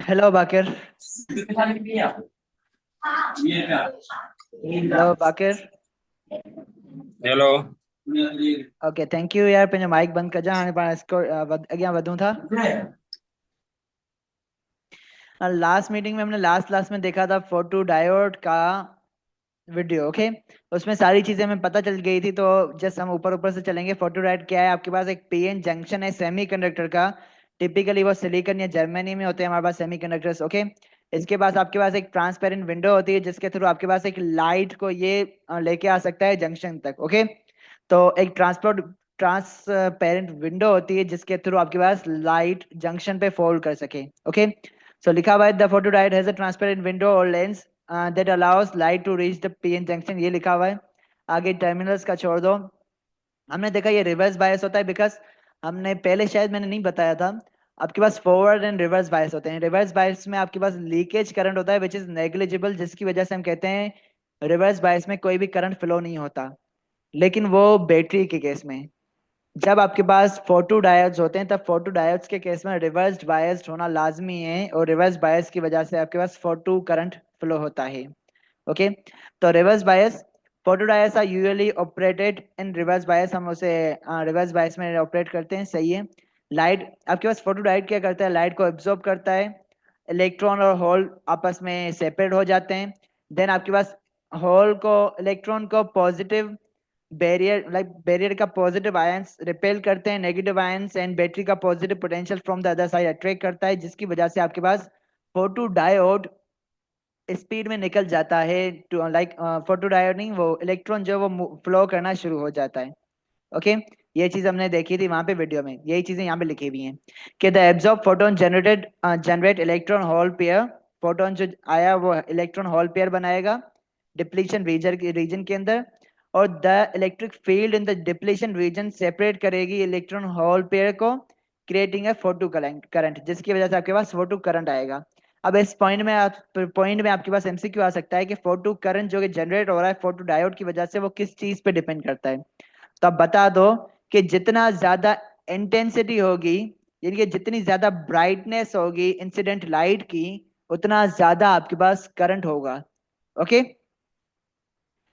Hello Baqir. Hello Baqir. Hello. Okay thank you यार, पंहिंजो mic बंद कजां, हाणे पाण अॻियां वधूं था। लास्ट मीटिंग में हमने लास्ट लास्ट में देखा था फोटो डायोड का वीडियो। ओके, उसमें सारी चीजें हमें पता चल गई थी, तो जस्ट हम ऊपर ऊपर से चलेंगे। फोटो डायोड क्या है? आपके पास एक पीएन जंक्शन है सेमीकंडक्टर का। टिपिकली वो सिलिकॉन या जर्मनी में होते हैं हमारे पास सेमीकंडक्टर्स। ओके, इसके पास आपके पास एक ट्रांसपेरेंट विंडो होती है जिसके थ्रू आपके पास एक लाइट को ये लेके आ सकता है जंक्शन तक। ओके, तो एक ट्रांसपेरेंट विंडो होती है जिसके थ्रू आपके पास लाइट जंक्शन पे फॉल कर सके। ओके, सो लिखा हुआ है the photo diode has a transparent window और lens that allows light to reach the PN junction, ये लिखा हुआ है। आगे टर्मिनल्स का छोड़ दो। हमने देखा ये रिवर्स बायस होता है बिकॉज हमने पहले शायद मैंने नहीं बताया था, आपके पास फॉरवर्ड एंड रिवर्स बायस होते हैं। रिवर्स बायस में आपके पास लीकेज करंट होता है विच इज नेग्लिजिबल, जिसकी वजह से हम कहते हैं रिवर्स बायस में कोई भी करंट फ्लो नहीं होता। लेकिन वो बैटरी के केस में, जब आपके पास फोटो डायोड्स होते हैं तब फोटो डायोड्स के केस में रिवर्स बायस्ड होना लाजमी है, और रिवर्स बायस की वजह से आपके पास फोटो करंट फ्लो होता है। ओके, तो reverse bias, photo diodes are usually operated in reverse bias, हम उसे रिवर्स बायस में ऑपरेट करते हैं। सही है। लाइट आपके पास फोटो डायोड क्या करता है? लाइट को एब्जॉर्ब करता है, इलेक्ट्रॉन और होल आपस में सेपरेट हो जाते हैं। देन आपके पास होल को, इलेक्ट्रॉन को पॉजिटिव बैरियर का पॉजिटिव आयंस रिपेल करते हैं नेगेटिव आयंस, एंड बैटरी का positive potential from the other side attract करता है, जिसकी वजह से आपके पास फोटो डायोड स्पीड में निकल जाता है टू लाइक फोटो डायोड नहीं, वो इलेक्ट्रॉन जो वो फ्लो करना शुरू हो जाता है। ओके, ये चीज हमने देखी थी वहां पे वीडियो में, यही चीजें यहाँ पे लिखी हुई हैं कि the absorb photon generate electron hole pair. Photon जो आया वो इलेक्ट्रॉन होल पेयर बनाएगा डिप्लीशन रीजन के अंदर, और the electric field in the depletion region separate करेगी इलेक्ट्रॉन होल पेयर को, क्रिएटिंग ए फोटो करंट, जिसकी वजह से आपके पास फोटो करंट आएगा। अब इस पॉइंट में आपके पास एमसीक्यू आ सकता है कि फोटो करंट जो कि जनरेट हो रहा है फोटो डायोड की वजह से, वो किस चीज पे डिपेंड करता है। तो अब बता दो कि जितना ज्यादा इंटेंसिटी होगी, यानी कि जितनी ज्यादा ब्राइटनेस होगी इंसिडेंट लाइट की, उतना ज्यादा आपके पास करंट होगा। Okay,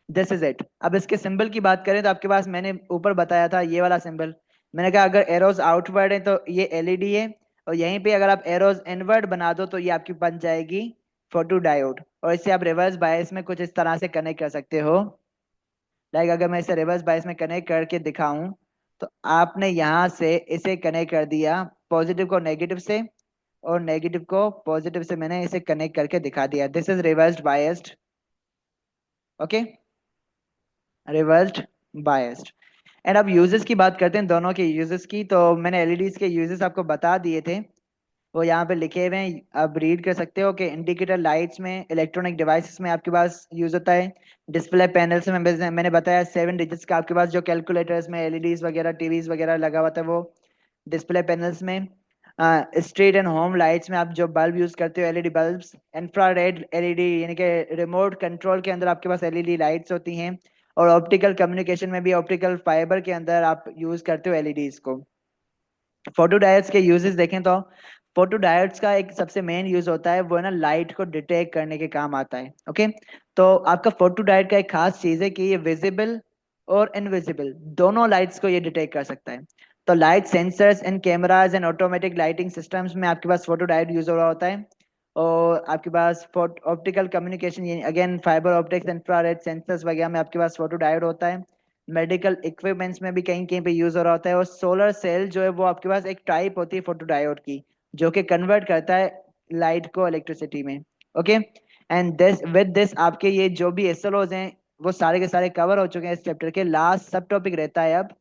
this is it. अब इसके सिंबल की बात करें तो आपके पास मैंने ऊपर बताया था ये वाला सिंबल। मैंने कहा अगर एरोज आउटवर्ड है तो ये एलईडी है, और यहीं पे अगर आप एरोज इनवर्ड बना दो तो ये आपकी बन जाएगी फोटो डायोड, और इससे आप रिवर्स बायस में कुछ इस तरह से कनेक्ट कर सकते हो। लाइक अगर मैं इसे रिवर्स बायस में कनेक्ट करके दिखाऊं, तो आपने यहाँ से इसे कनेक्ट कर दिया पॉजिटिव को नेगेटिव से, और नेगेटिव को पॉजिटिव से मैंने इसे कनेक्ट करके दिखा दिया। This is reversed biased. Okay, reversed biased. And अब यूजेस की बात करते हैं, दोनों के यूजेस की। तो मैंने एलईडीज के यूजेस आपको बता दिए थे, वो यहाँ पे लिखे हुए हैं, आप रीड कर सकते हो कि इंडिकेटर लाइट्स में, इलेक्ट्रॉनिक डिवाइसेस में आपके पास यूज होता है। डिस्प्ले पैनल्स में मैंने बताया 7 डिजिट्स का आपके पास जो कैलकुलेटर्स में एलईडीज वगैरह टीवीज वगैरह लगा हुआ था वो डिस्प्ले पैनल्स में। स्ट्रीट एंड होम लाइट्स में आप जो बल्ब यूज करते हो एलईडी बल्ब्स, इंफ्रारेड एलईडी यानी कि रिमोट कंट्रोल के अंदर आपके पास एलईडी लाइट्स होती हैं। और ऑप्टिकल कम्युनिकेशन में भी ऑप्टिकल फाइबर के अंदर आप यूज करते हो एलईडीज को। फोटो डायोड्स के यूजेस देखें तो फोटो डायोड्स का एक सबसे मेन यूज होता है वो है ना लाइट को डिटेक्ट करने के काम आता है। ओके, तो आपका फोटो डायोड का एक खास चीज है कि ये विजिबल और इनविजिबल दोनों लाइट्स को ये डिटेक्ट कर सकता है। तो light sensors and cameras and automatic lighting systems में आपके पास फोटो डायोड यूज हो रहा होता है। और आपके पास optical communication again fibre optics infrared sensors वगैरह में आपके पास फोटो डायोड होता है। मेडिकल इक्विपमेंट्स में भी कहीं कहीं पे यूज हो रहा होता है। और सोलर सेल जो है वो आपके पास एक टाइप होती है फोटो डायोड की, जो कि कन्वर्ट करता है लाइट को इलेक्ट्रिसिटी में। Okay, and this with this आपके ये जो भी एसएलओज हैं वो सारे के सारे कवर हो चुके हैं इस चैप्टर के। लास्ट सब टॉपिक रहता है अब,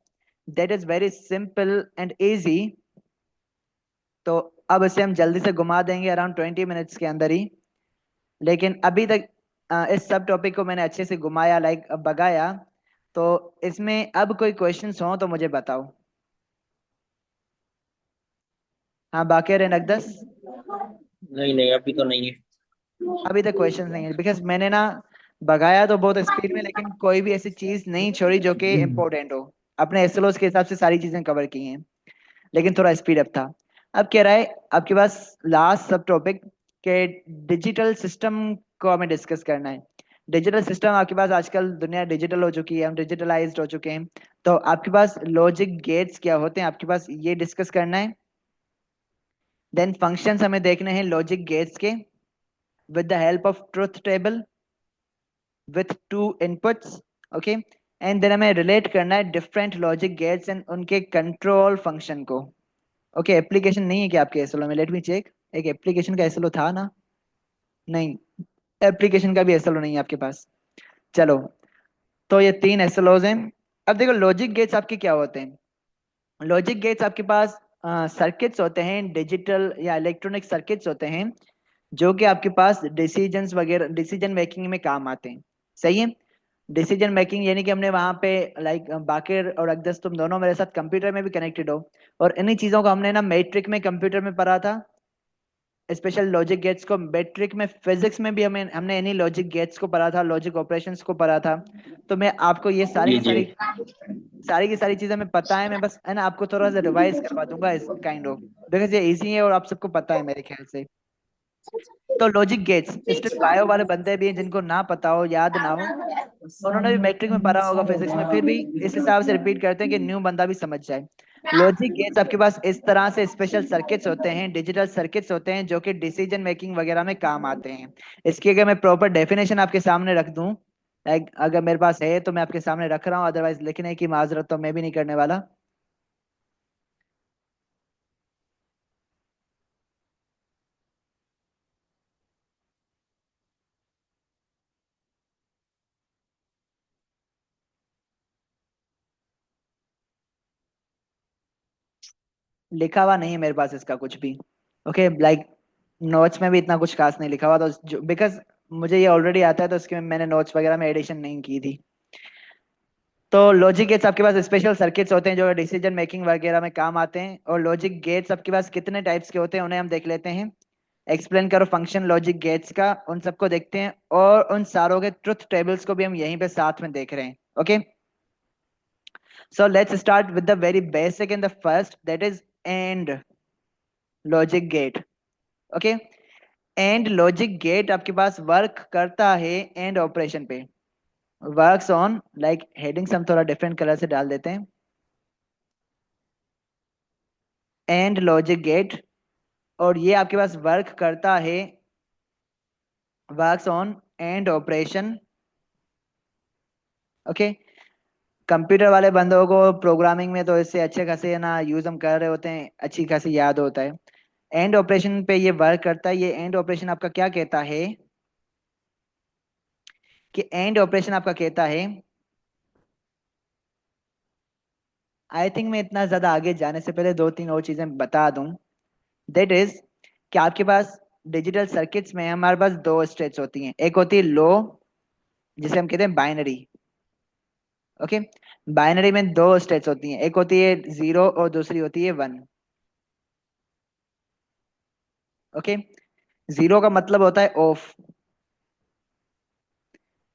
that is very simple and easy. तो अब इसे हम जल्दी से घुमा देंगे अराउंड 20 मिनट्स के अंदर ही। लेकिन अभी तक इस सब टॉपिक को मैंने अच्छे से घुमाया, लाइक बगाया। तो इसमें अब कोई क्वेश्चंस हो तो मुझे बताओ। हाँ बाकिर एंड अकदस। नहीं नहीं, अभी तो नहीं है। अभी तक क्वेश्चंस नहीं है बिकॉज मैंने ना भगाया तो बहुत स्पीड में, लेकिन कोई भी ऐसी चीज नहीं छोड़ी जो कि इम्पोर्टेंट हो। अपने एसएलओस के हिसाब से सारी चीजें कवर की हैं, लेकिन थोड़ा स्पीड अप था। अब कह रहा है आपके पास लास्ट सब टॉपिक कि डिजिटल सिस्टम को हमें डिस्कस करना है। डिजिटल सिस्टम आपके पास, आजकल दुनिया डिजिटल हो चुकी है, हम डिजिटलाइज्ड हो चुके हैं, तो आपके पास लॉजिक गेट्स क्या होते हैं आपके पास ये डिस्कस करना है। देन फंक्शंस हमें देखने हैं लॉजिक गेट्स के, with the help of truth table with two inputs. Okay, and then हमें रिलेट करना है डिफरेंट लॉजिक गेट्स एंड उनके कंट्रोल फंक्शन को। ओके, एप्लीकेशन नहीं है क्या आपके एसएलओ में? Let me check. एक एप्लीकेशन का एसएलओ था ना? नहीं, एप्लीकेशन का भी एसएलओ नहीं है आपके पास। चलो, तो ये 3 एसएलओज हैं। अब देखो लॉजिक गेट्स आपके क्या होते हैं। लॉजिक गेट्स आपके पास सर्किट्स होते हैं, डिजिटल या इलेक्ट्रॉनिक सर्किट्स होते हैं, जो कि आपके पास डिसीजंस वगैरह, डिसीजन मेकिंग में काम आते हैं। सही है। डिसीजन मेकिंग यानी कि हमने वहां पे लाइक बाकिर और अकदस, तुम दोनों मेरे साथ कंप्यूटर में भी कनेक्टेड हो, और इन्हीं चीजों को हमने ना मैट्रिक में कंप्यूटर में पढ़ा था। स्पेशल लॉजिक गेट्स को मैट्रिक में, फिजिक्स में भी हमने इन्हीं लॉजिक गेट्स को पढ़ा था, लॉजिक ऑपरेशंस को पढ़ा था। तो मैं आपको ये जी जी। सारी की सारी चीजें हमें पता है, मैं बस है ना आपको थोड़ा सा रिवाइज करवा दूंगा इस काइंड ऑफ, बिकॉज ये इजी है और आप सबको पता है मेरे ख्याल से। तो लॉजिक गेट्स, स्टिल बायो वाले बंदे भी हैं जिनको ना पता हो, याद ना हो, उन्होंने भी मैट्रिक में पढ़ा होगा फिजिक्स में, फिर भी इस हिसाब से रिपीट करते हैं कि न्यू बंदा भी समझ जाए। लॉजिक गेट्स आपके पास इस तरह से स्पेशल सर्किट्स होते हैं, डिजिटल सर्किट्स होते हैं, जो कि डिसीजन मेकिंग वगैरह में काम आते हैं। इसकी अगर मैं प्रॉपर डेफिनेशन आपके सामने रख दूं, लाइक अगर मेरे पास है तो मैं आपके सामने रख रहा हूँ, अदरवाइज लिखने की माजरत तो मैं भी नहीं करने वाला। लिखा हुआ नहीं है मेरे पास इसका कुछ भी। ओके, लाइक नोट्स में भी इतना कुछ खास नहीं लिखा हुआ, तो जो बिकॉज मुझे ये ऑलरेडी आता है, तो इसके मैंने नोट्स वगैरह में एडिशन नहीं की थी। तो लॉजिक गेट्स आपके पास स्पेशल सर्किट्स होते हैं जो डिसीजन मेकिंग वगैरह में काम आते हैं। और लॉजिक गेट्स आपके पास कितने टाइप्स के होते हैं उन्हें हम देख लेते हैं। एक्सप्लेन करो फंक्शन लॉजिक गेट्स का, उन सबको देखते हैं, और उन सारों के ट्रुथ टेबल्स को भी हम यहीं पे साथ में देख रहे हैं। Okay, so let's start with the very basic and the first, that is and logic gate. Okay, and logic gate आपके पास वर्क करता है एंड ऑपरेशन पे, वर्क्स ऑन, लाइक हेडिंग्स हम थोड़ा डिफरेंट कलर से डाल देते हैं। एंड लॉजिक गेट, और ये आपके पास वर्क करता है, works on and operation. Okay, computer वाले बंदों को प्रोग्रामिंग में तो इससे अच्छे खासे ना यूज हम कर रहे होते हैं, अच्छी खासी याद होता है। एंड ऑपरेशन पे ये वर्क करता है। ये एंड ऑपरेशन आपका क्या कहता है, कि एंड ऑपरेशन आपका कहता है, आई थिंक मैं इतना ज्यादा आगे जाने से पहले 2-3 और चीजें बता दूं। दैट इज कि आपके पास डिजिटल सर्किट्स में हमारे पास 2 स्टेट्स होती हैं। एक होती है लो, जिसे हम कहते हैं बाइनरी। ओके, बाइनरी में 2 स्टेट्स होती हैं, एक होती है 0 और दूसरी होती है 1। ओके, 0 का मतलब होता है ऑफ।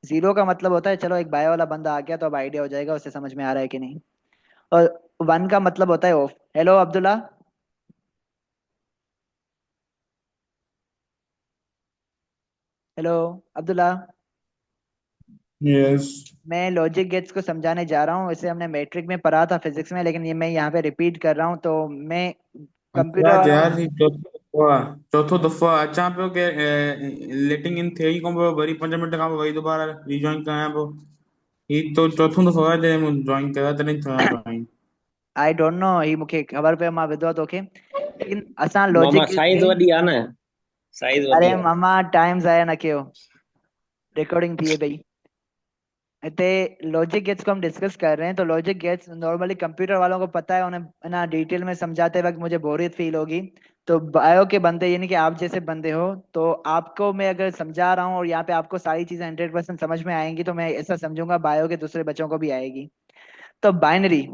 0 का मतलब होता है, चलो एक बायो वाला बंदा आ गया तो अब आइडिया हो जाएगा उसे समझ में आ रहा है कि नहीं। और 1 का मतलब होता है of. Hello Abdullah. Hello Abdullah. Yes. मैं लॉजिक गेट्स को समझाने जा रहा हूँ, इसे हमने मैट्रिक में पढ़ा था फिजिक्स में, लेकिन ये मैं यहाँ पे रिपीट कर रहा हूँ, तो मैं कंप्यूटर अंतराज वालों। यार ही चौथो दफा अच्छा पे के लेटिंग इन थे ही को बरी 5 मिनट का वही दोबारा रिजॉइन करा वो ही तो चौथो दफा है जे जॉइन करा तने था जॉइन। आई डोंट नो, ही मूंखे ख़बर पे मां विधवा तोखे, लेकिन असां लॉजिक मामा गेट्स साइज खे। वॾी आहे न, साइज अरे वॾी आहे। मामा टाइम ज़ाया न कयो, रिकॉर्डिंग थिए पई हिते। लॉजिक गेट्स को हम डिस्कस कर रहे हैं, तो लॉजिक गेट्स नॉर्मली कंप्यूटर वालों को पता है, उन्हें ना डिटेल में समझाते वक्त मुझे बोरियत फील होगी। तो बायो के बंदे यानी कि आप जैसे बंदे हो, तो आपको मैं अगर समझा रहा हूँ और यहाँ पे आपको सारी चीजें 100% समझ में आएंगी, तो मैं ऐसा समझूंगा बायो के दूसरे बच्चों को भी आएगी। तो बाइनरी,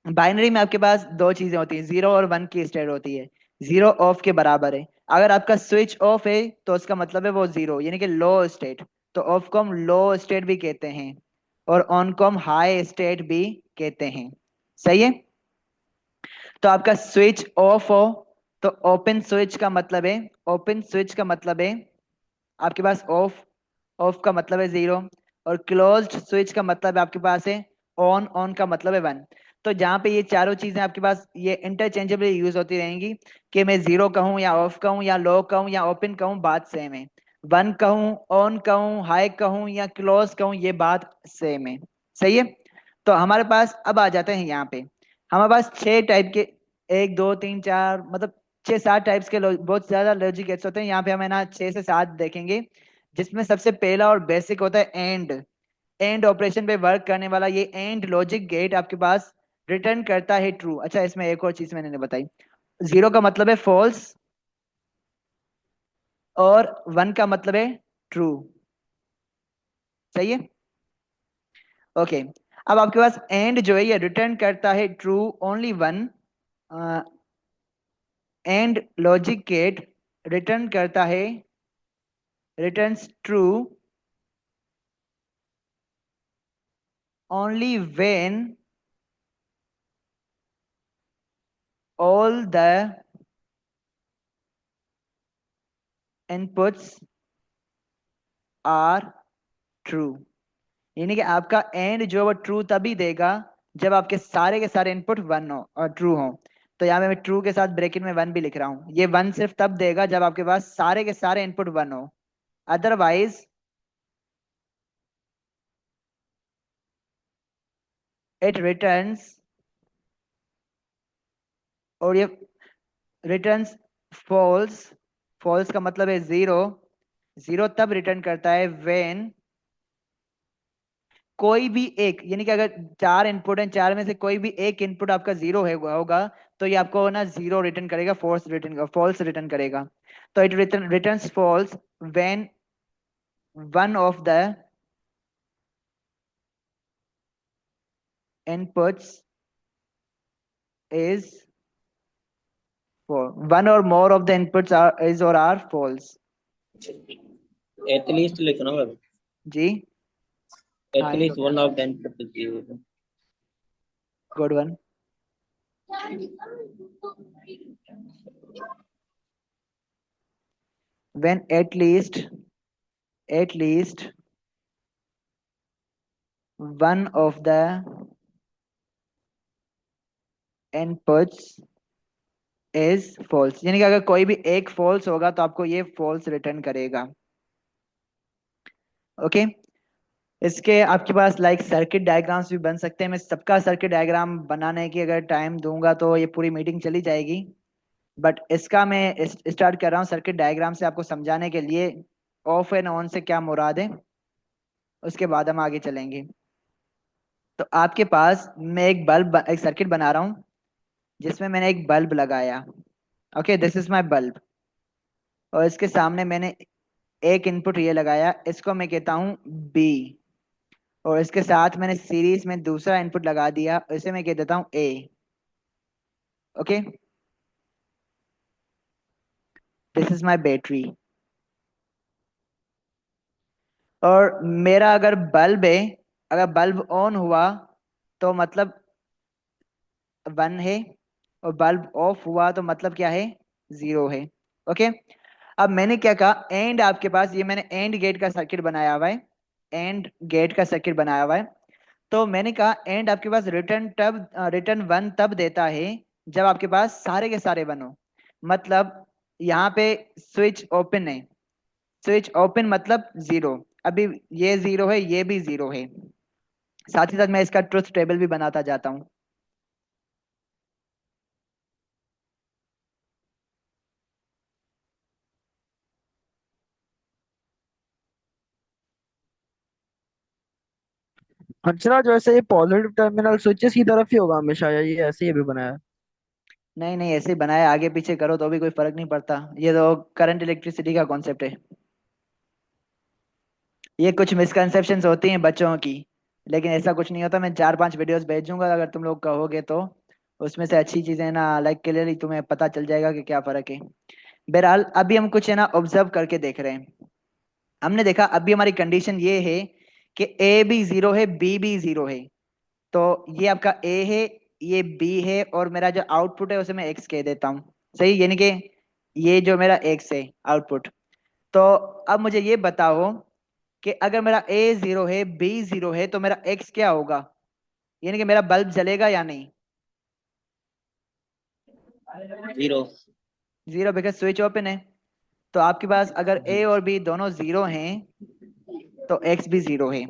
बाइनरी में आपके पास 2 चीजें होती हैं, 0 और 1 की स्टेट होती है। 0 ऑफ के बराबर है। अगर आपका स्विच ऑफ है तो उसका मतलब है वो 0 यानी कि लो स्टेट। तो ऑफ को हम लो स्टेट भी कहते हैं, और ऑन को हम हाई स्टेट भी कहते हैं। सही है। तो आपका स्विच ऑफ हो तो ओपन स्विच का मतलब है, ओपन स्विच का मतलब है आपके पास ऑफ, ऑफ का मतलब है 0, और क्लोज्ड स्विच का मतलब है आपके पास है ऑन, ऑन का मतलब है 1। तो जहाँ पे ये चारों चीजें आपके पास ये इंटरचेंजेबली यूज होती रहेंगी, कि मैं 0 कहूँ या ऑफ कहूँ या लो कहूँ या ओपन कहूँ, बात सेम है। 1 कहूँ, ऑन कहूँ, हाई कहूँ या क्लोज कहूँ, ये बात सेम है। सही है। तो हमारे पास अब आ जाते हैं यहाँ पे, हमारे पास 6 टाइप के, 1 2 3 4 मतलब 6 7 टाइप्स के बहुत ज्यादा लॉजिक गेट्स होते हैं। यहाँ पे हम है ना 6 से 7 देखेंगे, जिसमें सबसे पहला और बेसिक होता है एंड। एंड ऑपरेशन पे वर्क करने वाला ये एंड लॉजिक गेट आपके पास रिटर्न करता है ट्रू। अच्छा, इसमें एक और चीज मैंने नहीं बताई, 0 का मतलब है फॉल्स और 1 का मतलब है ट्रू। सही है। ओके, अब आपके पास एंड जो है ये रिटर्न करता है true only 1, and logic gate return करता है, returns true only when all the inputs are true। यानी कि आपका एंड जो है वो ट्रू तभी देगा जब आपके सारे के सारे इनपुट 1 हो और ट्रू हो। तो यहाँ पे मैं ट्रू के साथ ब्रैकेट में 1 भी लिख रहा हूँ, ये 1 सिर्फ तब देगा जब आपके पास सारे के सारे इनपुट 1 हो, अदरवाइज इट रिटर्न्स, और ये रिटर्न्स फॉल्स। फॉल्स का मतलब है 0, 0 तब रिटर्न करता है व्हेन कोई भी एक, यानी कि अगर 4 इनपुट हैं, 4 में से कोई भी एक इनपुट आपका 0 है होगा, तो ये आपको ना 0 रिटर्न करेगा, फॉल्स रिटर्न करेगा। तो it returns false when one of the inputs is one or more of the inputs are is or are false. At least लिखना है, जी हाँ, at least one of the input. Good one. When at least one of the inputs is false, यानी कि अगर कोई भी एक false होगा तो आपको ये false रिटर्न करेगा। ओके, इसके आपके पास लाइक सर्किट डायग्राम्स भी बन सकते हैं। मैं सबका सर्किट डायग्राम बनाने की अगर टाइम दूंगा तो ये पूरी मीटिंग चली जाएगी, बट इसका मैं स्टार्ट कर रहा हूँ सर्किट डायग्राम से आपको समझाने के लिए ऑफ एंड ऑन से क्या मुराद है, उसके बाद हम आगे चलेंगे। तो आपके पास मैं एक सर्किट बना रहा हूँ जिसमें मैंने एक बल्ब लगाया। Okay, this is my bulb, और इसके सामने मैंने एक इनपुट ये लगाया, इसको मैं कहता हूँ बी, और इसके साथ मैंने सीरीज में दूसरा इनपुट लगा दिया, इसे मैं कह देता हूँ A. Okay, this is my battery. और मेरा अगर बल्ब है, अगर बल्ब ऑन हुआ तो मतलब 1 है, और बल्ब ऑफ हुआ तो मतलब क्या है, 0 है। ओके, अब मैंने क्या कहा, एंड आपके पास ये मैंने एंड गेट का सर्किट बनाया हुआ है, एंड गेट का सर्किट बनाया हुआ है। तो मैंने कहा एंड आपके पास रिटर्न 1 तब देता है जब आपके पास सारे के सारे 1 हो। मतलब यहाँ पे स्विच ओपन है, स्विच ओपन मतलब 0, अभी ये 0 है, ये भी 0 है। साथ ही साथ मैं इसका ट्रुथ टेबल भी बनाता जाता हूँ। अच्छा, जो ऐसे ये पॉजिटिव टर्मिनल स्विचेस की तरफ ही होगा हमेशा, या ये ऐसे ही अभी बनाया है? नहीं नहीं, ऐसे ही बनाया, आगे पीछे करो तो भी कोई फर्क नहीं पड़ता, ये तो करंट इलेक्ट्रिसिटी का कॉन्सेप्ट है। ये कुछ मिसकंसेप्शंस होती हैं बच्चों की, लेकिन ऐसा कुछ नहीं होता। मैं 4 5 वीडियोस भेजूंगा, अगर तुम लोग कहोगे तो उसमें से अच्छी चीजें ना लाइक क्लियरली तुम्हें पता चल जाएगा कि क्या फर्क है। बहरहाल अभी हम कुछ है ना ऑब्जर्व करके देख रहे हैं। हमने देखा अभी हमारी कंडीशन ये है कि ए भी 0 है, बी भी 0 है। तो ये आपका ए है, ये बी है, और मेरा जो आउटपुट है उसे मैं एक्स कह देता हूँ। सही, यानी कि ये जो मेरा एक्स है आउटपुट। तो अब मुझे ये बताओ कि अगर मेरा ए जीरो है, बी जीरो है, तो मेरा एक्स क्या होगा, यानी कि मेरा बल्ब जलेगा या नहीं? Zero. Zero, because switch open है। तो आपके पास अगर ए और बी दोनों जीरो हैं तो एक्स भी जीरो है।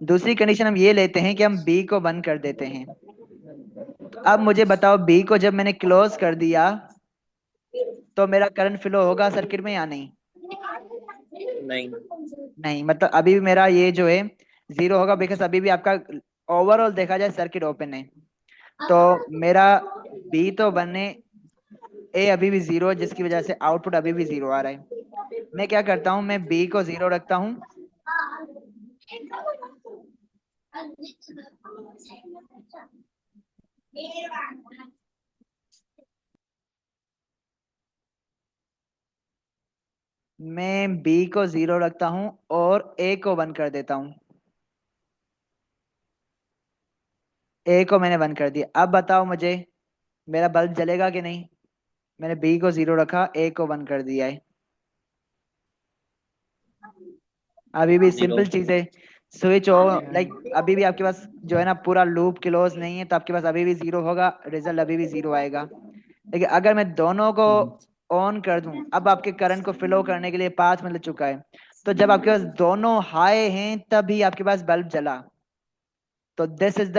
दूसरी कंडीशन हम ये लेते हैं कि हम बी को बंद कर देते हैं। तो अब मुझे बताओ, बी को जब मैंने क्लोज कर दिया तो मेरा करंट फ्लो होगा सर्किट में या नहीं? नहीं। नहीं, मतलब अभी भी मेरा ये जो है जीरो होगा, बिकॉज अभी भी आपका ओवरऑल देखा जाए सर्किट ओपन है। तो मेरा बी तो बनने, ए अभी भी जीरो है, जिसकी वजह से आउटपुट अभी भी जीरो आ रहा है। मैं क्या करता हूँ, मैं बी को जीरो रखता हूँ, मैं बी को जीरो रखता हूँ और ए को बंद कर देता हूँ। ए को मैंने बंद कर दिया। अब बताओ मुझे, मेरा बल्ब जलेगा कि नहीं? मैंने बी को जीरो रखा, ए को बंद कर दिया है। अभी भी जीरो। सिंपल चीज है। स्विच हो, लाइक अभी भी आपके पास जो है ना पूरा लूप क्लोज नहीं है, तो आपके पास अभी भी जीरो होगा, रिजल्ट अभी भी जीरो आएगा। लेकिन अगर मैं दोनों को ऑन कर दूं, अब आपके करंट को फ्लो करने के लिए 5 मिल चुका है। तो जब आपके पास दोनों हाई हैं तभी आपके पास बल्ब जला। तो this is the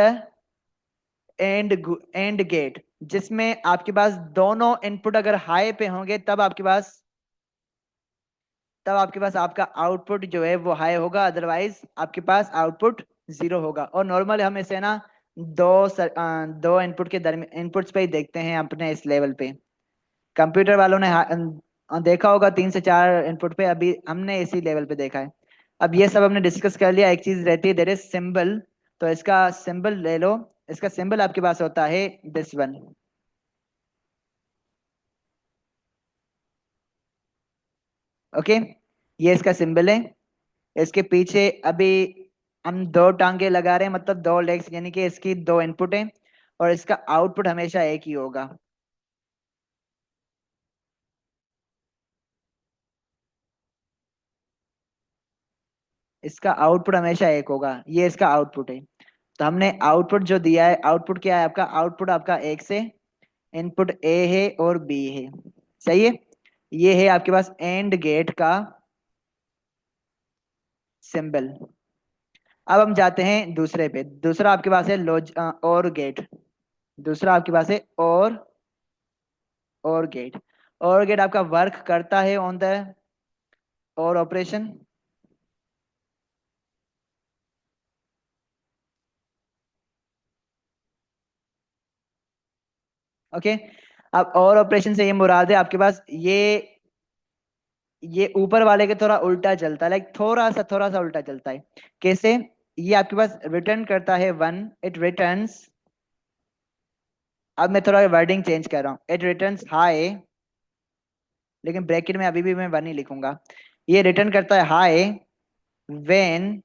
and gate, जिसमें आपके पास दोनों इनपुट अगर हाई पे होंगे तब आपके पास आपका आउटपुट जो है वो हाई होगा, अदरवाइज आपके पास आउटपुट जीरो होगा। और नॉर्मल हम इसे ना दो इनपुट के दरमियान इनपुट्स पे ही देखते हैं अपने इस लेवल पे। कंप्यूटर वालों ने देखा होगा 3 से 4 इनपुट पे, अभी हमने इसी लेवल पे देखा है। अब ये सब हमने डिस्कस कर लिया। एक चीज रहती है, देयर इज सिंबल। तो इसका सिंबल ले लो। इसका सिंबल आपके पास होता है दिस वन। ओके, ये इसका सिंबल है। इसके पीछे अभी हम दो टांगे लगा रहे हैं, मतलब दो लेग्स, यानी कि इसकी दो इनपुट है और इसका आउटपुट हमेशा एक ही होगा। इसका आउटपुट हमेशा एक होगा, ये इसका आउटपुट है। तो हमने आउटपुट जो दिया है, आउटपुट क्या है आपका? आउटपुट आपका एक से इनपुट ए है और बी है। सही है। ये है आपके पास एंड गेट का सिंबल। अब हम जाते हैं दूसरे पे। दूसरा आपके पास है और गेट। दूसरा आपके पास है और गेट। और गेट आपका वर्क करता है ऑन द और ऑपरेशन। ओके। अब और ऑपरेशन से ये मुराद है आपके पास ये ऊपर वाले के थोड़ा उल्टा चलता है, लाइक थोड़ा सा उल्टा चलता है। कैसे? ये आपके पास रिटर्न करता है वन, इट रिटर्न्स। अब मैं थोड़ा वर्डिंग चेंज कर रहा हूँ, इट रिटर्न्स हाई, लेकिन ब्रैकेट में अभी भी मैं वन ही लिखूंगा। ये रिटर्न करता है high when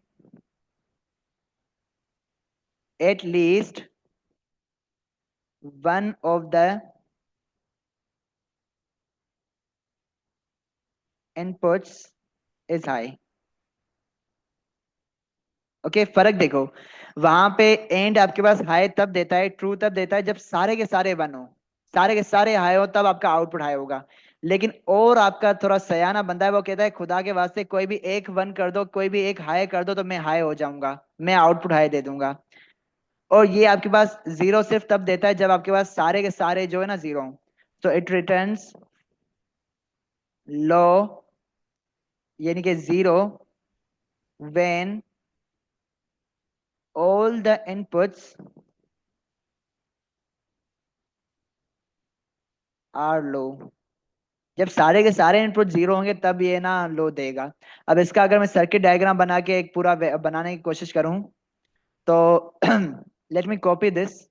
at least one of the inputs is high. Okay, फर्क देखो। वहां पे एंड आपके पास हाई तब देता है, ट्रू तब देता है जब सारे के सारे वन हो, सारे के सारे हाई हो, तब आपका आउटपुट हाई होगा। लेकिन और आपका थोड़ा सयाना बंदा है, वो कहता है खुदा के वास्ते कोई भी एक वन कर दो, कोई भी एक हाई कर दो, तो मैं हाई हो जाऊंगा, मैं आउटपुट हाई दे दूंगा। और ये आपके पास जीरो सिर्फ तब देता है जब आपके पास सारे के सारे जो है ना जीरो हो। तो इट रिटर्न्स लो, यानी कि zero when all the inputs are low. जब सारे के सारे इनपुट जीरो होंगे तब ये ना लो देगा। अब इसका अगर मैं सर्किट डायग्राम बना के एक पूरा बनाने की कोशिश करूं तो लेट मी कॉपी दिस।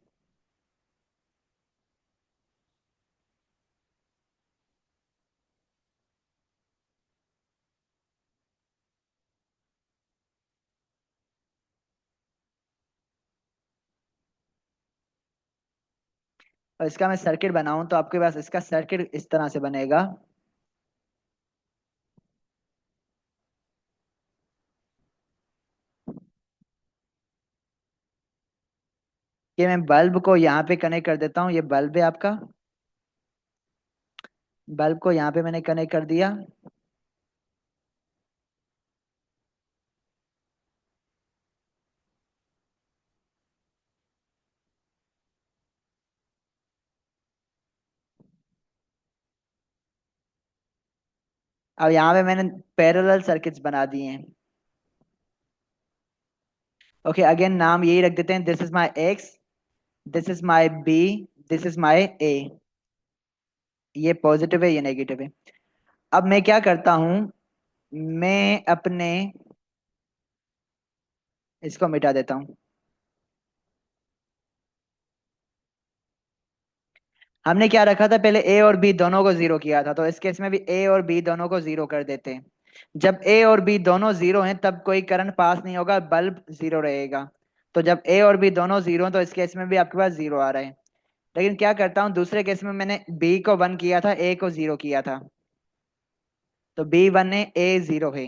और इसका मैं सर्किट बनाऊं तो आपके पास इसका सर्किट इस तरह से बनेगा। कि मैं बल्ब को यहाँ पे कनेक्ट कर देता हूँ, ये बल्ब है आपका, बल्ब को यहाँ पे मैंने कनेक्ट कर दिया। अब यहाँ पे मैंने पैरेलल सर्किट्स बना दिए हैं। ओके, अगेन नाम यही रख देते हैं, this is my X, this is my B, this is my A. ये पॉजिटिव है, ये नेगेटिव है। अब मैं क्या करता हूं, मैं अपने इसको मिटा देता हूं। हमने क्या रखा था पहले, ए और बी दोनों को जीरो किया था, तो इस केस में भी ए और बी दोनों को जीरो कर देते हैं। जब ए और बी दोनों जीरो हैं तब कोई करंट पास नहीं होगा, बल्ब जीरो रहेगा। तो जब ए और बी दोनों जीरो हैं तो इस केस में भी आपके पास जीरो आ रहा है। लेकिन क्या करता हूँ, दूसरे केस में मैंने बी को वन किया था, ए को जीरो किया था, तो बी वन है, ए जीरो है।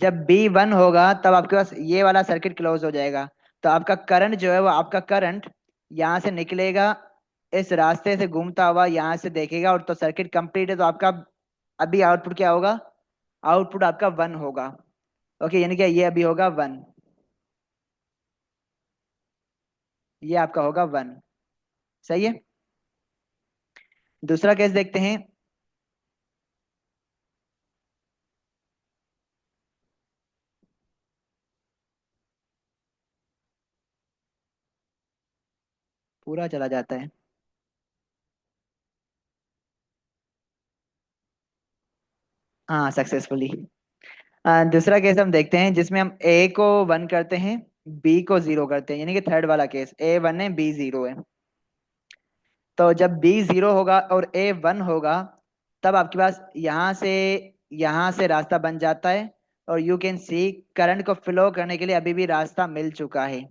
जब बी वन होगा तब आपके पास ये वाला सर्किट क्लोज हो जाएगा। तो आपका करंट जो है वो आपका करंट यहाँ से निकलेगा, इस रास्ते से घूमता हुआ यहाँ से देखेगा, और तो सर्किट कंप्लीट है। तो आपका अभी आउटपुट क्या होगा, आउटपुट आपका वन होगा। ओके, यानी कि ये अभी होगा वन, ये आपका होगा वन। सही है। दूसरा केस देखते हैं। पूरा चला जाता है। हाँ, सक्सेसफुली। दूसरा केस हम देखते हैं जिसमें हम ए को वन करते हैं, बी को जीरो करते हैं, यानी कि थर्ड वाला केस, ए वन है, बी जीरो है। तो जब बी जीरो होगा और ए वन होगा तब आपके पास यहाँ से रास्ता बन जाता है। और यू कैन सी करंट को फ्लो करने के लिए अभी भी रास्ता मिल चुका है,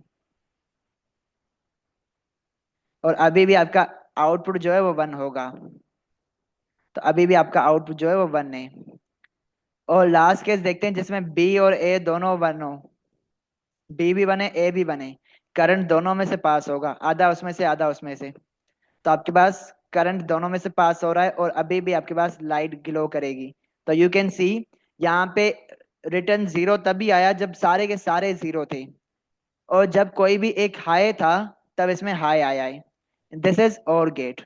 और अभी भी आपका आउटपुट जो है वो वन होगा। तो अभी भी आपका आउटपुट जो है वो वन है। और लास्ट केस देखते हैं जिसमें बी और ए दोनों वन हो, बी भी बने, ए भी बने, करंट दोनों में से पास होगा, आधा उसमें से आधा उसमें से। तो आपके पास करंट दोनों में से पास हो रहा है, और अभी भी आपके पास लाइट ग्लो करेगी। तो यू कैन सी यहाँ पे रिटर्न जीरो तभी आया जब सारे के सारे जीरो थे, और जब कोई भी एक हाई था तब इसमें हाई आया है। दिस इज और गेट।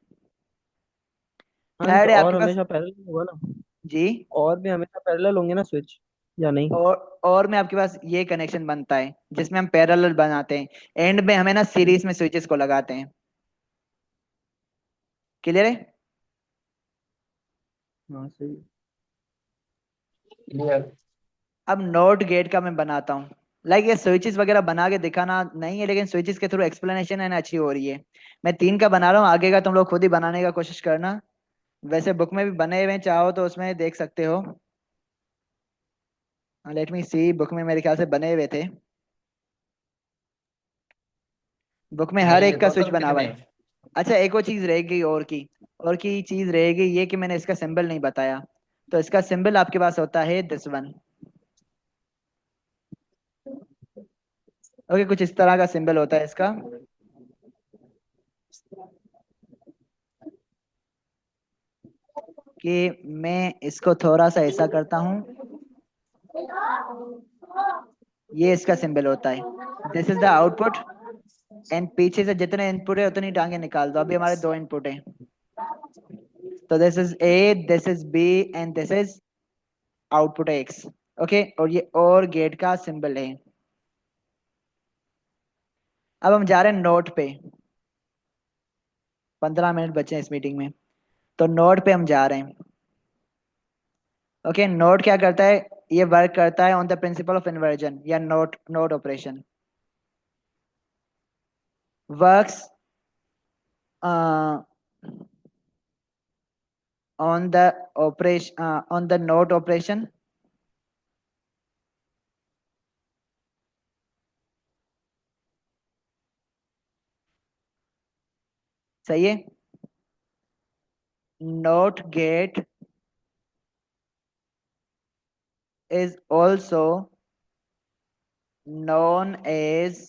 हाँ तो थर्ड है और आपके पास। हमेशा पैरेलल होगा ना? जी। और भी हमेशा पैरेलल होंगे ना स्विच, या नहीं? और में आपके पास ये कनेक्शन बनता है जिसमें हम पैरेलल बनाते हैं, एंड में हमें ना सीरीज में स्विचेस को लगाते हैं। क्लियर है। हाँ सही। अब नोट गेट का मैं बनाता हूँ। लाइक ये स्विचेस वगैरह बना के दिखाना नहीं है, लेकिन स्विचेस के थ्रू एक्सप्लेनेशन है ना, अच्छी हो रही है। मैं तीन का बना रहा हूँ, आगे का तुम लोग खुद ही बनाने का कोशिश करना। वैसे बुक में भी बने हुए हैं, चाहो तो उसमें देख सकते हो। लेट मी सी, बुक में मेरे ख्याल से बने हुए थे, बुक में हर एक का स्विच बना हुआ है। अच्छा, एक और चीज रह गई, और की चीज रह गई ये कि मैंने इसका सिंबल नहीं बताया। तो इसका सिंबल आपके पास होता है दिस वन। ओके, कुछ इस तरह का सिंबल होता है इसका। कि मैं इसको थोड़ा सा ऐसा करता हूँ, ये इसका सिंबल होता है, this is the output. And पीछे से जितने इनपुट है उतनी टांगे निकाल दो, अभी हमारे दो इनपुट है। तो this is A, this is B, and this is output X. Okay, और ये और गेट का सिंबल है। अब हम जा रहे हैं नोट पे, 15 मिनट बचे हैं इस मीटिंग में, तो नोट पे हम जा रहे हैं। ओके, नोट क्या करता है, ये वर्क करता है on the principle of inversion, या not not operation works on the operation, on the note operation। सही है। NOT gate is also known as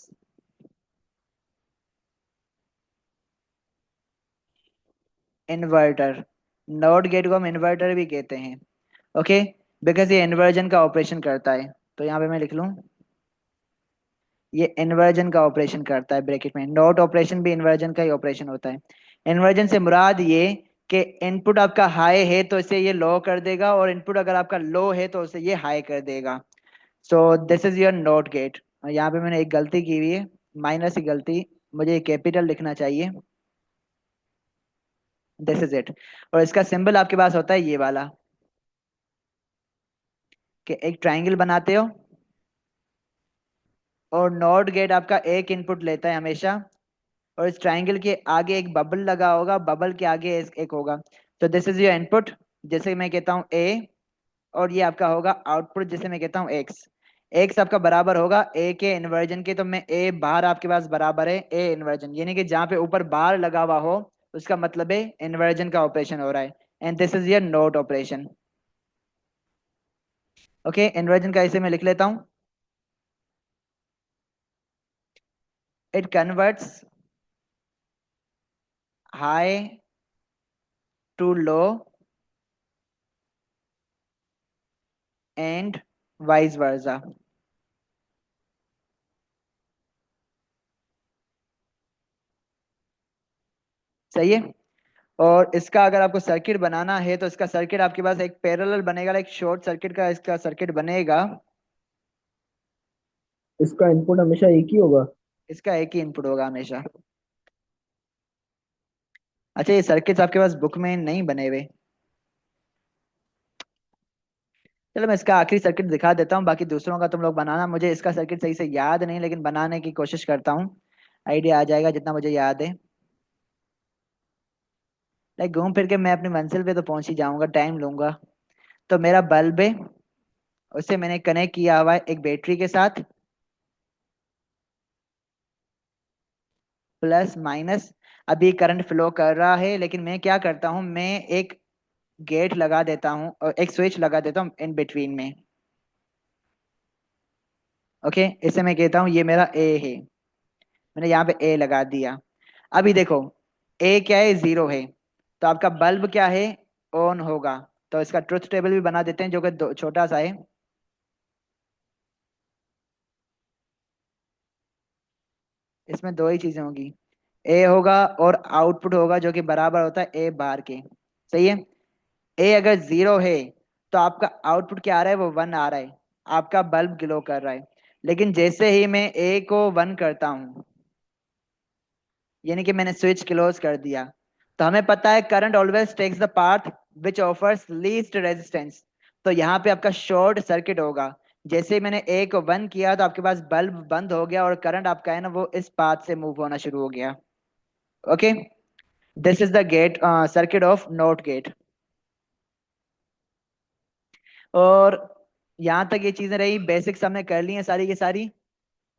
inverter. Not gate को हम इन्वर्टर भी कहते हैं, ओके, बिकॉज ये इन्वर्जन का ऑपरेशन करता है। तो यहाँ पे मैं लिख लूँ, ये इन्वर्जन का ऑपरेशन करता है ब्रैकेट में। नॉट ऑपरेशन भी इन्वर्जन का ही ऑपरेशन होता है। इन्वर्जन से मुराद ये कि इनपुट आपका हाई है तो इसे ये लो कर देगा, और इनपुट अगर आपका लो है तो उसे ये हाई कर देगा। So this is your not gate. यहाँ पे मैंने एक गलती की हुई है, माइनर सी गलती, मुझे कैपिटल लिखना चाहिए। This is it. और इसका सिंबल आपके पास होता है ये वाला, कि एक ट्राइंगल बनाते हो और नॉट गेट आपका एक इनपुट लेता है हमेशा, और इस ट्राइंगल के आगे एक बबल लगा होगा, बबल के आगे एक होगा। तो दिस इज योर इनपुट, जैसे मैं कहता हूँ ए, और ये आपका होगा आउटपुट, जैसे मैं कहता हूँ एक्स। एक्स आपका बराबर होगा ए के इन्वर्जन के, तो मैं ए बार आपके पास बराबर है ए इन्वर्जन, यानी कि जहाँ पे ऊपर बार लगा हुआ हो उसका मतलब है इन्वर्जन का ऑपरेशन हो रहा है। And this is your not operation. Okay, inversion का इसे मैं लिख लेता हूँ। It converts high to low and vice versa. सही है। और इसका अगर आपको सर्किट बनाना है तो इसका सर्किट आपके पास एक पैरेलल बनेगा, एक शॉर्ट सर्किट का इसका सर्किट बनेगा। इसका इनपुट हमेशा एक ही होगा। इसका एक ही इनपुट होगा हमेशा। अच्छा, ये सर्किट्स आपके पास बुक में नहीं बने हुए। चलो मैं इसका आखिरी सर्किट दिखा देता हूँ, बाकी दूसरों का तुम लोग बनाना। मुझे इसका सर्किट सही से याद नहीं, लेकिन बनाने की कोशिश करता हूँ, आइडिया आ जाएगा जितना मुझे याद है। लाइक घूम फिर के मैं अपनी मंजिल पे तो पहुंच ही जाऊंगा, टाइम लूंगा। तो मेरा बल्ब है, उसे मैंने कनेक्ट किया हुआ है एक बैटरी के साथ, प्लस माइनस। अभी करंट फ्लो कर रहा है, लेकिन मैं क्या करता हूँ, मैं एक गेट लगा देता हूँ और एक स्विच लगा देता हूँ इन बिटवीन में। ओके, इसे मैं कहता हूँ ये मेरा ए है, मैंने यहाँ पे ए लगा दिया। अभी देखो, ए क्या है, जीरो है, तो आपका बल्ब क्या है, ऑन होगा। तो इसका ट्रुथ टेबल भी बना देते हैं, जो कि छोटा सा है। इसमें दो ही चीजें होगी, ए होगा और आउटपुट होगा, जो कि बराबर होता है ए बार के। सही है। ए अगर जीरो है तो आपका आउटपुट क्या आ रहा है, वो वन आ रहा है, आपका बल्ब ग्लो कर रहा है। लेकिन जैसे ही मैं ए को वन करता हूँ, यानी कि मैंने स्विच क्लोज कर दिया, तो हमें पता है current always takes the path which offers least resistance. तो यहाँ पे आपका शॉर्ट सर्किट होगा। जैसे ही मैंने ए को वन किया तो आपके पास बल्ब बंद हो गया, और करंट आपका है ना वो इस पाथ से मूव होना शुरू हो गया। Okay, this is the gate circuit of not gate. और यहाँ तक ये चीजें रही, बेसिक्स हमने कर ली हैं सारी की सारी।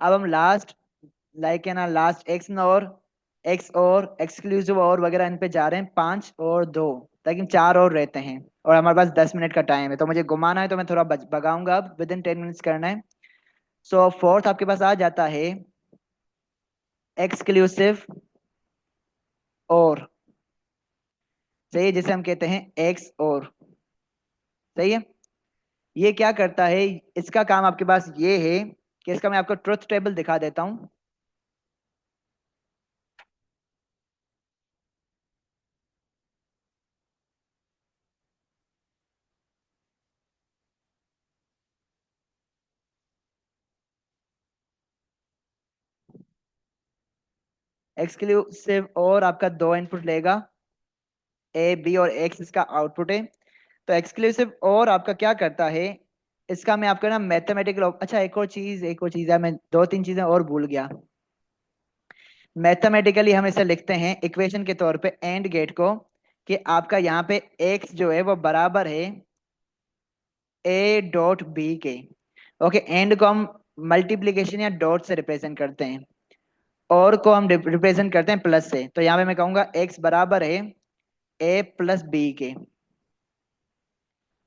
अब हम लास्ट, लाइक है ना, लास्ट एक्स और एक्सक्लूसिव और वगैरह इन पे जा रहे हैं, पांच और दो, ताकि चार और रहते हैं, और हमारे पास 10 मिनट का टाइम है। तो मुझे घुमाना है, तो मैं थोड़ा भगाऊंगा, अब विद इन 10 मिनट्स करना है। सो फोर्थ आपके पास आ जाता है एक्सक्लूसिव और। सही है, जिसे हम कहते हैं एक्स और। सही है। ये क्या करता है, इसका काम आपके पास ये है कि इसका मैं आपको ट्रुथ टेबल दिखा देता हूँ। एक्सक्लूसिव और आपका दो इनपुट लेगा, ए बी और एक्स इसका आउटपुट है। तो एक्सक्लूसिव और आपका क्या करता है, इसका मैं आपका ना मैथमेटिकल, अच्छा एक और चीज है, मैं दो तीन चीजें और भूल गया। मैथमेटिकली हम इसे लिखते हैं इक्वेशन के तौर पे एंड गेट को, कि आपका यहाँ पे एक्स जो है वो बराबर है ए डॉट बी के। ओके, एंड को हम मल्टीप्लीकेशन या डॉट से रिप्रेजेंट करते हैं, और को हम रिप्रेजेंट करते हैं प्लस से। तो यहाँ पे मैं कहूंगा एक्स बराबर है ए प्लस बी के,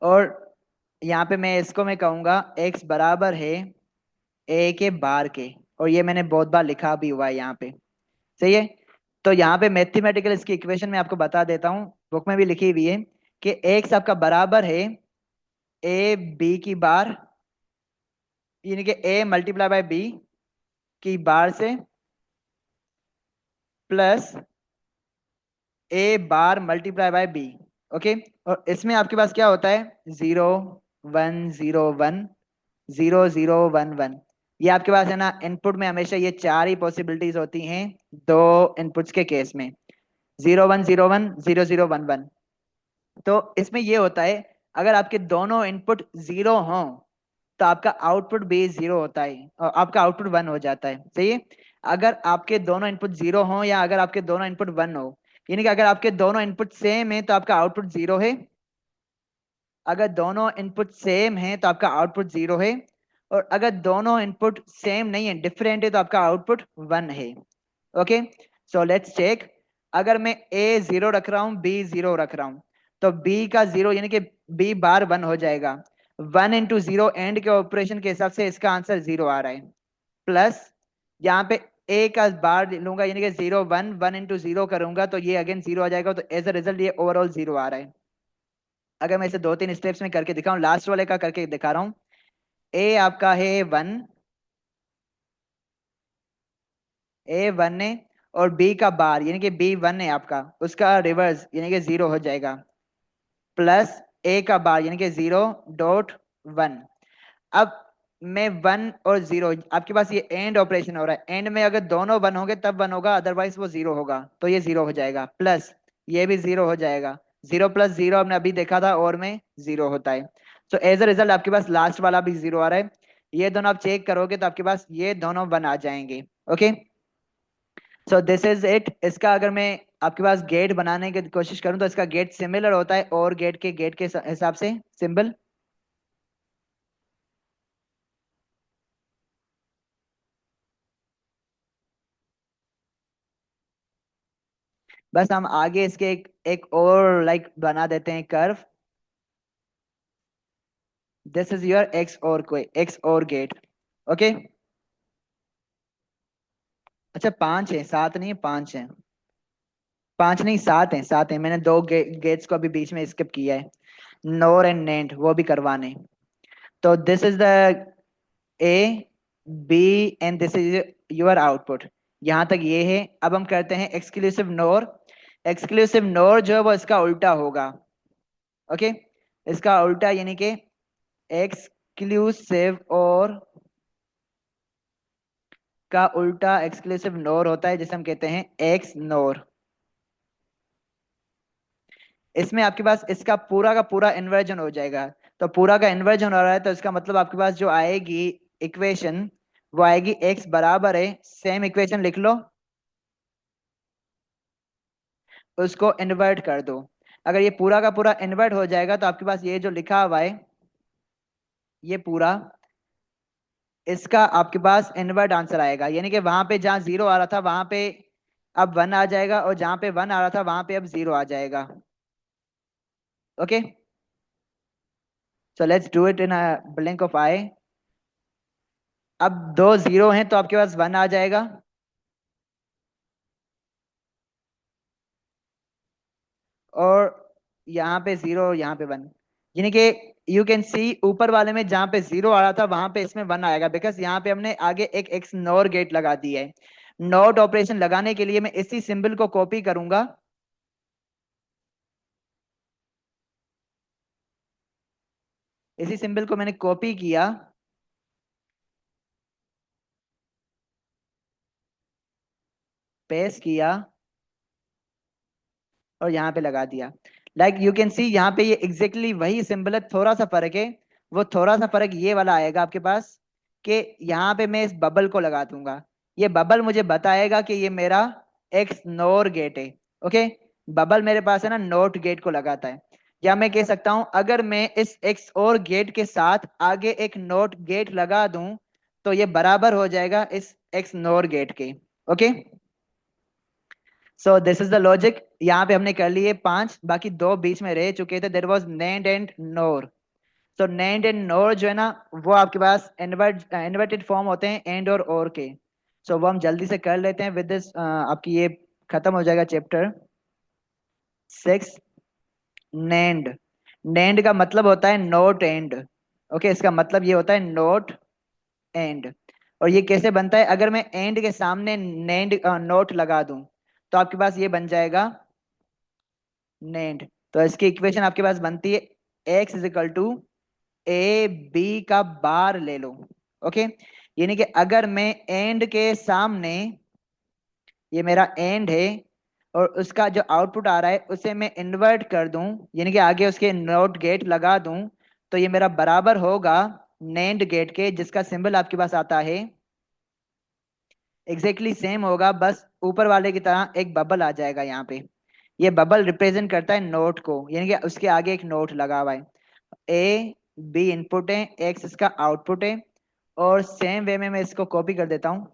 और यहाँ पे मैं इसको मैं कहूंगा x बराबर है ए के बार के, और ये मैंने बहुत बार लिखा भी हुआ है यहाँ पे। सही है। तो यहाँ पे मैथमेटिकल इसकी इक्वेशन में आपको बता देता हूँ, बुक में भी लिखी हुई है कि x आपका बराबर है ए बी की बार, यानी कि a मल्टीप्लाई बाय बी की बार से plus A bar multiply by B. Okay. और इसमें आपके पास क्या होता है, 0 1 0 1 0 0 1 1। ये आपके पास है ना, इनपुट में हमेशा ये चार ही पॉसिबिलिटीज होती हैं दो इनपुट्स के केस में, 0 1 0 1 0 0 1 1। तो इसमें ये होता है, अगर आपके दोनों इनपुट जीरो हों तो आपका आउटपुट भी जीरो होता है और आपका आउटपुट वन हो जाता है। सही है। अगर आपके दोनों इनपुट जीरो हो या अगर आपके दोनों इनपुट वन हो, यानी कि अगर आपके दोनों इनपुट सेम है तो आपका आउटपुट जीरो है, अगर दोनों इनपुट सेम है तो आपका आउटपुट जीरो है, और अगर दोनों इनपुट सेम नहीं है, डिफरेंट है, तो आपका आउटपुट वन है। ओके। So let's check. अगर मैं ए जीरो रख रहा हूँ, बी जीरो रख रहा हूँ, तो बी का जीरो यानी कि बी बार वन हो जाएगा। 1 into 0 एंड के ऑपरेशन के हिसाब से इसका आंसर जीरो आ रहा है, प्लस यहाँ पे ए का बार लूंगा यानी कि 0 1 1 into 0 करूंगा तो ये अगेन जीरो आ जाएगा, तो एज अ रिजल्ट ये ओवरऑल जीरो आ रहा है। अगर मैं इसे दो तीन स्टेप्स में करके दिखाऊं, लास्ट वाले का करके दिखा रहा हूँ। ए आपका है वन, ए वन है, और बी का बार यानी कि बी वन है आपका, उसका रिवर्स यानी कि जीरो हो जाएगा, प्लस ए का बार यानी कि 0.1। अब मैं वन और जीरो, आपके पास ये एंड ऑपरेशन हो रहा है, एंड में अगर दोनों वन होंगे तब वन होगा, अदरवाइज वो जीरो होगा, तो ये जीरो हो जाएगा, प्लस ये भी जीरो हो जाएगा। 0 + 0 हमने अभी देखा था और में जीरो होता है। सो एज अ रिजल्ट आपके पास लास्ट वाला भी जीरो आ रहा है। ये दोनों आप चेक करोगे तो आपके पास ये दोनों वन आ जाएंगे। Okay. So this is it. इसका अगर मैं आपके पास गेट बनाने की कोशिश करूं तो इसका गेट सिमिलर होता है और गेट के हिसाब से सिंबल। बस हम आगे इसके एक और बना देते हैं curve. This is your x और गेट। ओके। अच्छा, पांच है, सात नहीं है, पांच है। पांच नहीं, सात है, सात है। मैंने दो गेट्स को अभी बीच में स्किप किया है, नोर एंड नेंट, वो भी करवाने। तो this is the A B and this is your output. यहां तक ये है। अब हम करते हैं एक्सक्लूसिव नोर। एक्सक्लूसिव नोर जो है वो इसका उल्टा होगा। ओके। इसका उल्टा यानी कि एक्सक्लूसिव और का उल्टा एक्सक्लूसिव नोर होता है, जिसे हम कहते हैं एक्स नोर। इसमें आपके पास इसका पूरा का पूरा इन्वर्जन हो जाएगा। तो पूरा का इन्वर्जन हो रहा है तो इसका मतलब आपके पास जो आएगी इक्वेशन, वो आएगी एक्स बराबर है, सेम इक्वेशन लिख लो, उसको इन्वर्ट कर दो। अगर ये पूरा का पूरा इन्वर्ट हो जाएगा तो आपके पास ये जो लिखा हुआ है ये पूरा, इसका आपके पास इनवर्ट आंसर आएगा, यानी कि वहां पे जहां जीरो आ रहा था वहां पे अब वन आ जाएगा, और जहां पे वन आ रहा था वहां पे अब जीरो आ जाएगा। Okay. So let's do it in a blink of eye. अब दो जीरो हैं तो आपके पास वन आ जाएगा, और यहाँ पे जीरो, यहाँ पे वन, यानी कि यू कैन सी ऊपर वाले में जहां पे जीरो आ रहा था वहां पे इसमें वन आएगा, बिकॉज यहाँ पे हमने आगे एक एक्स नॉर गेट लगा दी है। नॉट ऑपरेशन लगाने के लिए मैं इसी सिंबल को कॉपी करूंगा, इसी सिंबल को मैंने कॉपी किया, पेस्ट किया, और यहाँ पे लगा दिया। लाइक यू कैन सी यहाँ पे ये एग्जैक्टली वही सिंबल है, थोड़ा सा फर्क है। वो थोड़ा सा फर्क ये वाला आएगा आपके पास कि यहाँ पे मैं इस बबल को लगा दूंगा, ये बबल मुझे बताएगा कि ये मेरा एक्स नोर गेट है। ओके। बबल मेरे पास है ना, नोट गेट को लगाता है। या मैं कह सकता हूं अगर मैं इस एक्स और गेट के साथ आगे एक नोट गेट लगा दूं तो ये बराबर हो जाएगा इस एक्स नोर गेट के। Okay. So this is the logic. यहाँ पे हमने कर लिए 5, बाकी 2 बीच में रह चुके थे, देयर वाज नेंड एंड नोर। तो नेंड एंड नोर जो है ना, वो आपके पास इन्वर्टेड फॉर्म होते हैं एंड और के। सो वो हम जल्दी से कर लेते हैं विद दिस, आपकी ये खत्म हो जाएगा चैप्टर 6। नेंड, नेंड का मतलब होता है नोट एंड। ओके, इसका मतलब ये होता है नोट एंड। और ये कैसे बनता है, अगर मैं एंड के सामने नेंड नोट लगा दूं तो आपके पास ये बन जाएगा नेंड। तो इसकी इक्वेशन आपके पास बनती है x is equal to A B का बार ले लो। ओके, यानी कि अगर मैं एंड के सामने, ये मेरा एंड है, और उसका जो आउटपुट आ रहा है उसे मैं इन्वर्ट कर दूं, यानी कि आगे उसके नोट गेट लगा दूं, तो ये मेरा बराबर होगा नेंड गेट के, जिसका सिंबल आपके पास आता है एग्जैक्टली सेम होगा, बस ऊपर वाले की तरह एक बबल आ जाएगा यहाँ पे। ये बबल रिप्रेजेंट करता है नोट को, यानी कि उसके आगे एक नोट लगा हुआ है। ए बी इनपुट है, एक्स इसका आउटपुट है। और सेम वे में मैं इसको कॉपी कर देता हूँ।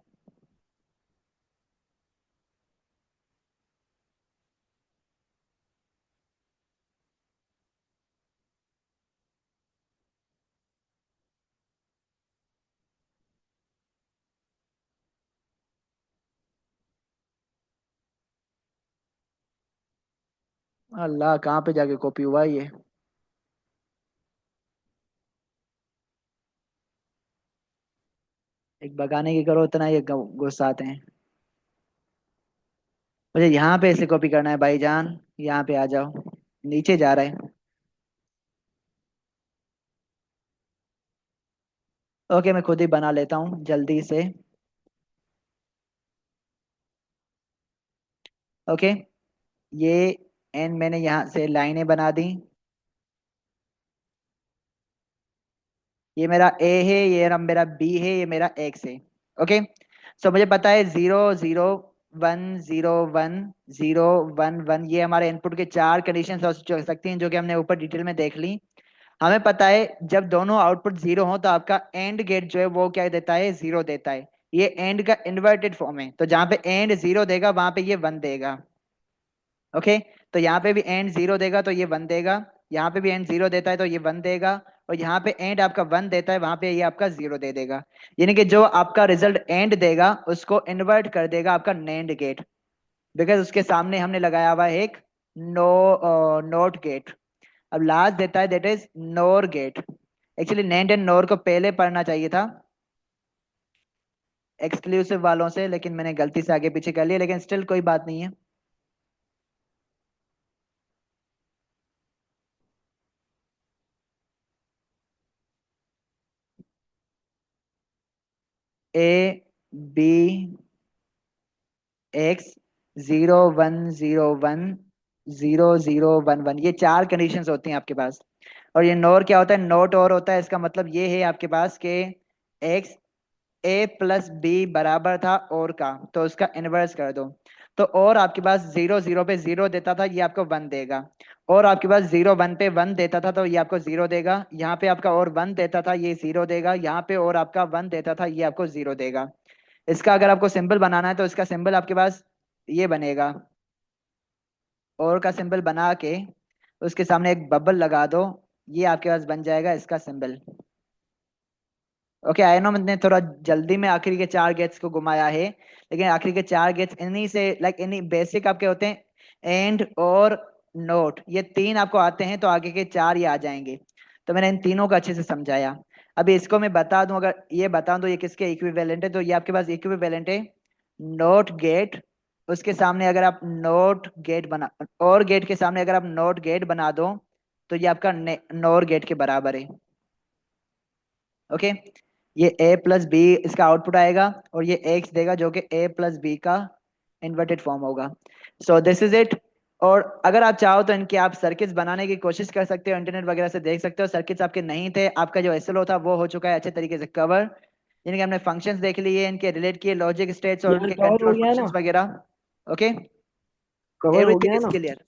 अल्लाह, कहाँ पे जाके कॉपी हुआ ये। एक भगाने की करो, इतना ये गुस्सा आते हैं। मुझे यहाँ पे ऐसे कॉपी करना है भाईजान, यहाँ पे आ जाओ, नीचे जा रहा है। ओके, मैं खुद ही बना लेता हूँ जल्दी से। ओके, ये एंड मैंने यहाँ से लाइनें बना दी। ये मेरा ए है, ये मेरा बी है, ये मेरा एक्स है। ओके, सो मुझे पता है 0 0 1 0 1 0 1 1, ये हमारे इनपुट के 4 कंडीशन हो सकती हैं, जो कि हमने ऊपर डिटेल में देख ली। हमें पता है जब दोनों आउटपुट 0 हो तो आपका एंड गेट जो है वो क्या देता है, 0 देता है। ये एंड का इन्वर्टेड फॉर्म है, तो जहां पे एंड 0 देगा वहां पे ये 1 देगा। ओके, तो यहाँ पे भी एंड 0 देगा तो ये 1 देगा, यहाँ पे भी एंड 0 देता है तो ये 1 देगा, और यहाँ पे एंड आपका 1 देता है वहां पे ये आपका 0 दे देगा। यानी कि जो आपका रिजल्ट एंड देगा उसको इन्वर्ट कर देगा आपका नेंड गेट, बिकॉज उसके सामने हमने लगाया हुआ है एक नोट गेट। अब लास्ट देता है that is NOR gate. Actually NAND and NOR को पहले पढ़ना चाहिए था एक्सक्लूसिव वालों से, लेकिन मैंने गलती से आगे पीछे कर लिया, लेकिन स्टिल कोई बात नहीं है। ए बी एक्स 0 1 0 1 0 0 1 1, ये 4 कंडीशंस होती हैं आपके पास। और ये नोर क्या होता है, नोट और होता है, इसका मतलब ये है आपके पास के एक्स ए प्लस बी बराबर था और का, तो उसका इनवर्स कर दो। तो और आपके पास 0 0 पे 0 देता था, ये आपको 1 देगा। और आपके पास 0 1 पे 1 देता था तो ये आपको 0 देगा। यहाँ पे आपका और 1 देता था, ये 0 देगा। यहाँ पे और आपका 1 देता था, ये आपको 0 देगा। इसका अगर आपको सिंबल बनाना है तो इसका सिंबल आपके पास ये बनेगा, और का सिंबल बना के उसके सामने एक बबल लगा दो, ये आपके पास बन जाएगा इसका सिंबल। ओके, आई नो मैंने थोड़ा जल्दी में आखिरी के 4 गेट्स को घुमाया है, लेकिन आखिरी के 4 गेट्स इन्हीं से इन्हीं बेसिक आपके होते हैं, एंड और नोट, ये 3 आपको आते हैं तो आगे के 4 ये आ जाएंगे। तो मैंने इन तीनों को अच्छे से समझाया। अभी इसको मैं बता दूं, अगर ये बता दूं ये किसके इक्विवेलेंट है, तो ये आपके पास इक्विवेलेंट है नोट गेट। उसके सामने अगर आप नोट गेट बना, और गेट के सामने अगर आप नोट गेट बना दो तो ये आपका नोर गेट के बराबर है। ओके, ये ए प्लस बी इसका आउटपुट आएगा, और ये एक्स देगा जो कि ए प्लस बी का इन्वर्टेड फॉर्म होगा। So this is it. और अगर आप चाहो तो इनके आप सर्किट्स बनाने की कोशिश कर सकते हो, इंटरनेट वगैरह से देख सकते हो। सर्किट्स आपके नहीं थे, आपका जो एसएलओ था वो हो चुका है अच्छे तरीके से कवर, यानी कि हमने फंक्शंस देख लिए, इनके रिलेट किए लॉजिक स्टेट्स और यार उनके कवर हो कंट्रोल गया है ना? फंक्शंस वगैरह। ओके, कवर हो एवरीथिंग गया है इज ना? क्लियर।